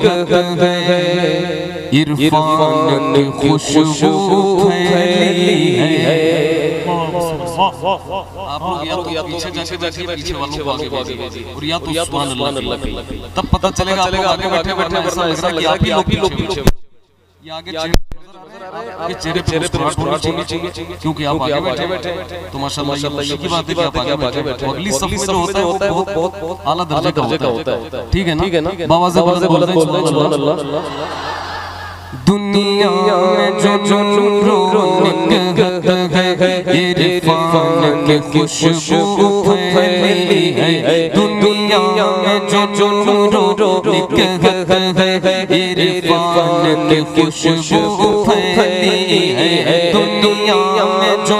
है, इरफान की खुशबू फैली है। आप लोग या तो पीछे जाके बैठिए, पीछे वालों को आगे भेजिए, और या तो सुभान अल्लाह, तब पता चलेगा आप आगे बैठे बैठे ऐसा लग रहा है कि आप ही लोग पीछे। ये आगे चेहरे पे मुस्कुराहट होनी चाहिए, क्योंकि आप आगे बैठे तो माशाल्लाह ये खुशी की बात है कि आप आगे बैठे। अगली सफ में जो होता है वो बहुत आला दर्जे का होता है। ठीक है ना? बाबा से बोलते सुभान अल्लाह। दुनिया में जो रौनक है, इरफान की खुशबू फैली है। दुनिया में जो रौनक है, इरफान की खुशबू फैली है। दुनिया में जो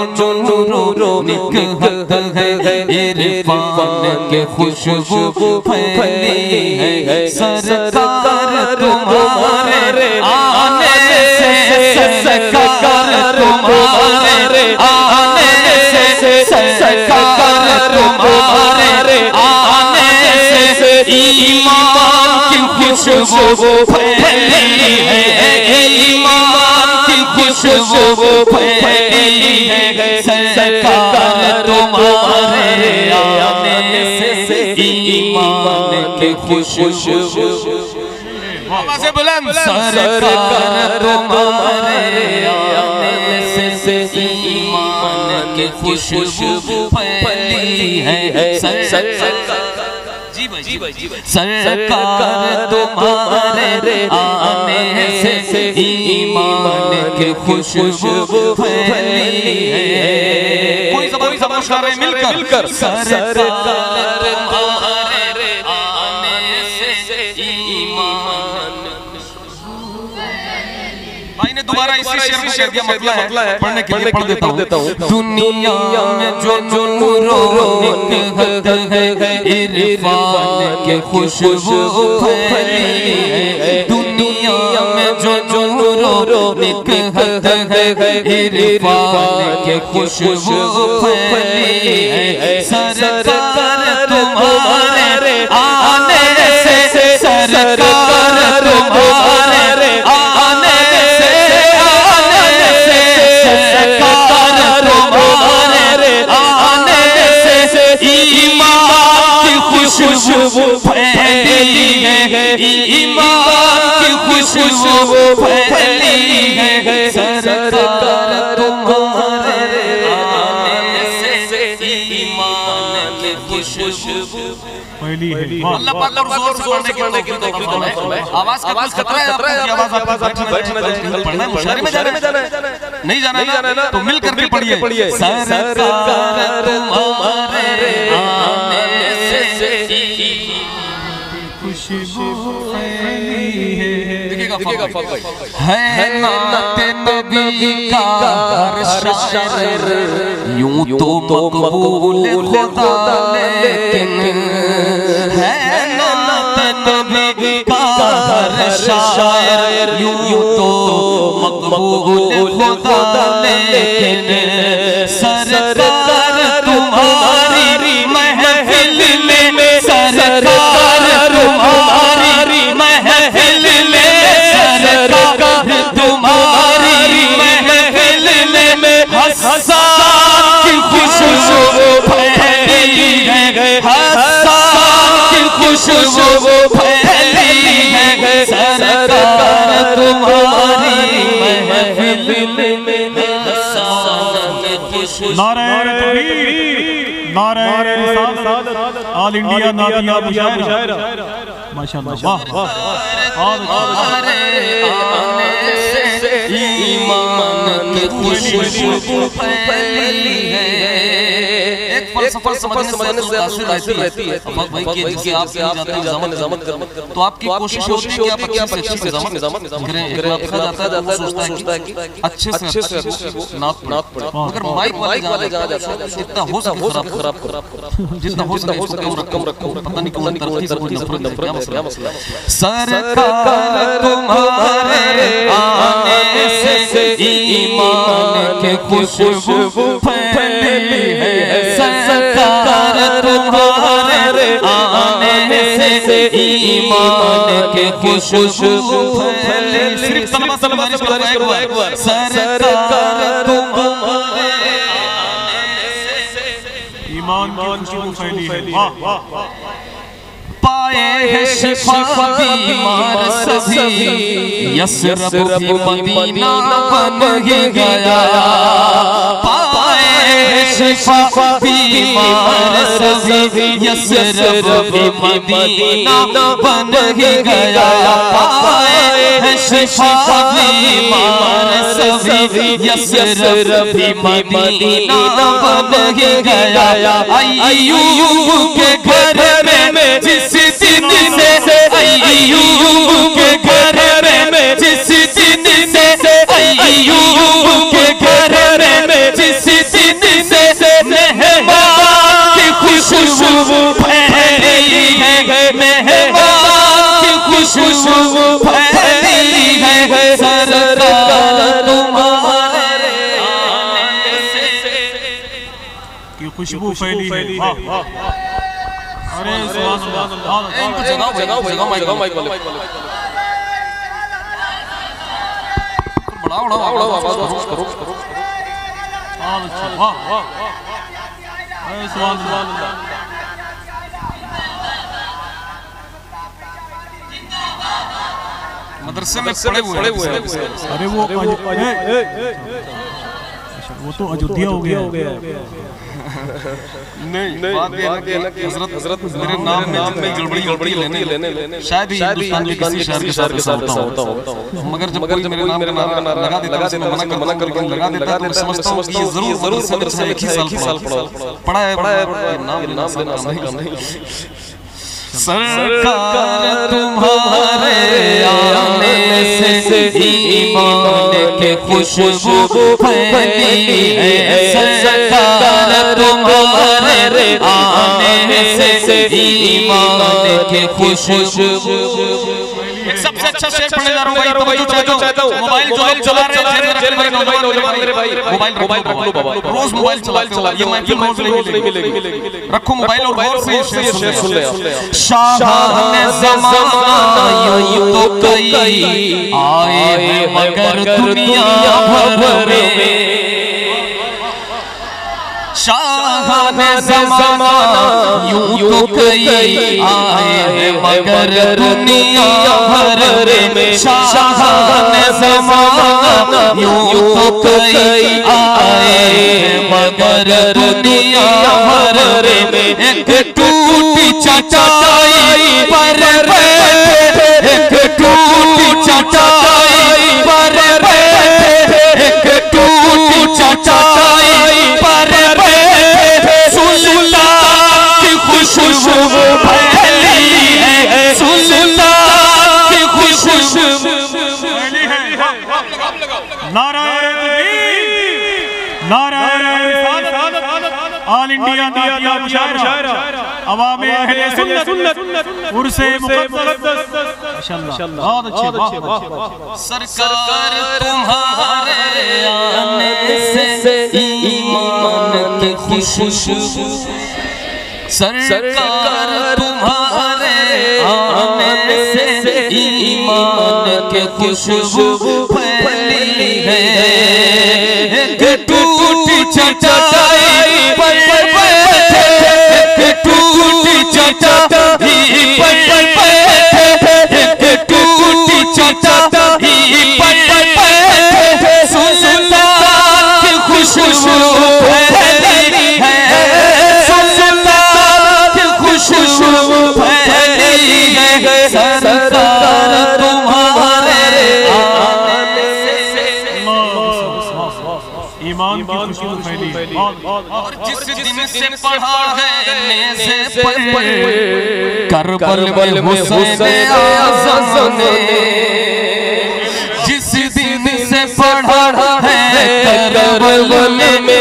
रौनक है, इरफान की खुशबू फैली है। सरकार तुम्हारे आने से, सरकार तुम्हारे आने से, सरकार तुम्हारे आने से ईमान की खुशबू फैली है। ईमान की खुशबू फैली है। सरकार तुम्हारे आने से ईमान की खुशबू। बाबा से बुलंद सरकार तुम्हारे आने से ईमान की खुशबू फैली है। सरकार तुम्हारे आने से ईमान की खुशबू फैली है। कोई ज़बान रहे मिलकर सरकार तुम्हारे आने से ईमान। भाई ने दोबारा इसी शेर में शेर दिया, मतलब है पढ़ने के लिए पढ़ देता हूँ। दुनिया में जो रौनक है, इरफान की खुशबू फैली है। दुनिया में जो रौनक है, इरफान की खुशबू फैली है। सरकार तुम्हारे आने से, सरकार तुम्हारे आने से, सरकार तुम्हारे आने से ईमान की खुशबू फैली है। ईमान की खुशबू फैली है। सरकार तुम्हारे आने से ईमान की खुशबू फैली है। अल्लाह पाक और जोर से पढ़ने की तौफीक फरमाए। आवाज का खतरा है, आवाज आपकी बैठना चाहिए। पढ़ना है, मुशायरे में जाना है, नहीं जाना है ना, तो मिलकर के पढ़िए। सरकार तुम्हारे आने से खुशबू फैली है। देखिएगा है नाते नबी का हर शायर, यूं तो मकबूल खुदा लेकिन है नाते नबी का हर शायर, यूं तो मकबूल खुदा लेकिन सरकार तुम्हारी महफिल में, सरकार तुम्हारी महफिल में, सरकार तुम्हारी महफिल में हसन की खुशबू फैली है। हसन की खुशबू फैली है। सरकार तुम्हारी महफिल में हसन की खुशबू। नारे तकबीर, नारे रिसालत, ऑल इंडिया नादिया मुशायरा। माशाअल्लाह, वाह वाह। ईमान की खुशबू फैली है। एक फलसफा समझने से तासीर रहती है। भाई कि जिसे आप जाते हैं निजामत तो आपकी कोशिश होती है कि आप अच्छे से निजामत करें। एक आपका जाता है सोचता है कि अच्छे से नात पढ़े, मगर माइक वाले जहाँ जाते हैं जितना हो सके खराब जितना हो सके कम रखो। पता नहीं कौन तरफ से कोई नफरत क्या मसला। सरकार तुम्हारे आने से ईमान की खुशबू फैली है। सरकार तुम्हारे आने से ईमान के खुशबू फैले। सिर्फ तलवा एक बार सरकार तुम्हारे ईमान की खुशबू फैली है। वाह वाह पाए है शिफा बीमार सभी, यसरब भी मदीना बन गया। पाए है शिफा बीमार सभी, यसरब भी मदीना बन गया। पाए है शिफा बीमार सभी, यसरब भी मदीना बन गया। अय्यूब के घर में जिस दिन से, अय्यूब के घर में जिस दिन से, अय्यूब के घर में जिस दिन से मेहमान की खुशबू फैली है, मेहमान की खुशबू फैली है। सरकार तुम्हारे की खुशबू फैली है। वाह अरे इनको जगाओ माइक वाले बढ़ाओ आवाज करो। वाह अरे सुभान अल्लाह। मदरसे में पड़े हुए हैं। अरे वो तो अयोध्या हो गया। नहीं बात ये है कि हजरत मेरे नाम में जितनी गड़बड़ी लेने शायद ही हिंदुस्तान के किसी शहर के साथ ऐसा होता हो। मगर जब कोई मेरे नाम का नारा लगा देता है, मना करके लगा देता है, तो मैं समझता हूँ कि ये जरूर से एक ही साल पढ़ा है नाम नहीं। सरकार तुम्हारे आने से ईमान के खुशबू फैली है। सरकार तुम्हारे आने से ईमान के खुशबू। सबसे अच्छा शेर पढ़ने जा रहा हूं भाई, तो चाहता हूं मोबाइल जो चला रहे हैं मेरे भाई, मोबाइल रख लो बाबा, रोज मोबाइल चलाते हो, ये महफिल रोज नहीं मिलेगी। रखो मोबाइल और गौर से शेर सुन ले। शाहाने ज़माना यूं तो कई आए हैं मगर दुनिया भर में। शाहाने ज़माना यूं तो कई आए हैं मगर दुनिया भर में। शाहाने ज़माना यूं तो कई आए हैं मगर दुनिया भर में। एक टूटी चटाई पर बैठे, एक टूटी चटाई पर बैठे, एक टूटी चटाई पर बैठे। सुल्तान की खुशबू फैली है, सुल्तान की खुशबू फैली है। नारा ऑल इंडिया नातिया मुशायरा अवामे अहले सुन्नत उर्से मुक़द्दस। माशाअल्लाह बहुत अच्छे। सरकार तुम्हारे आने से ईमान की खुशबू। सरकार तुम्हारे आने से ईमान की खुशबू फैली है। एक टूटी चटाई पर बैठे, एक टूटी चटाई पर बैठे, एक टूटी चटाई पर बैठे। सुल्तान की खुशबू फैली है, सुल्तान की खुशबू फैली है। सरकार तुम्हारे आने से ईमान की खुशबू फैली। और जिस दिन से पढ़ा है से करबल हुसैन आज़म ने, जिस दिन से पढ़ा है करबल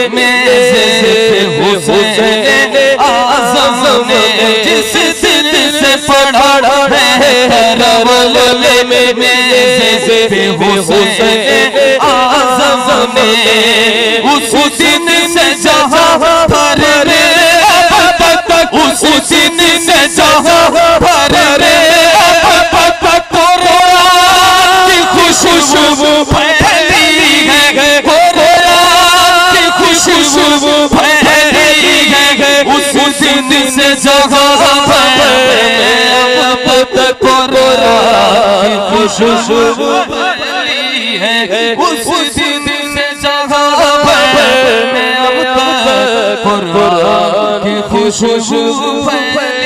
में से हुसैन आज़म ने, जिस दिन से पढ़ा है करबल में से हुसैन आज़म ने। उस दिन से जहाँ पर उस दिन से जहाँ पर खुशबू फैली है, उस दिन से जहां पर में अब तक कुरान की खुशबू फैली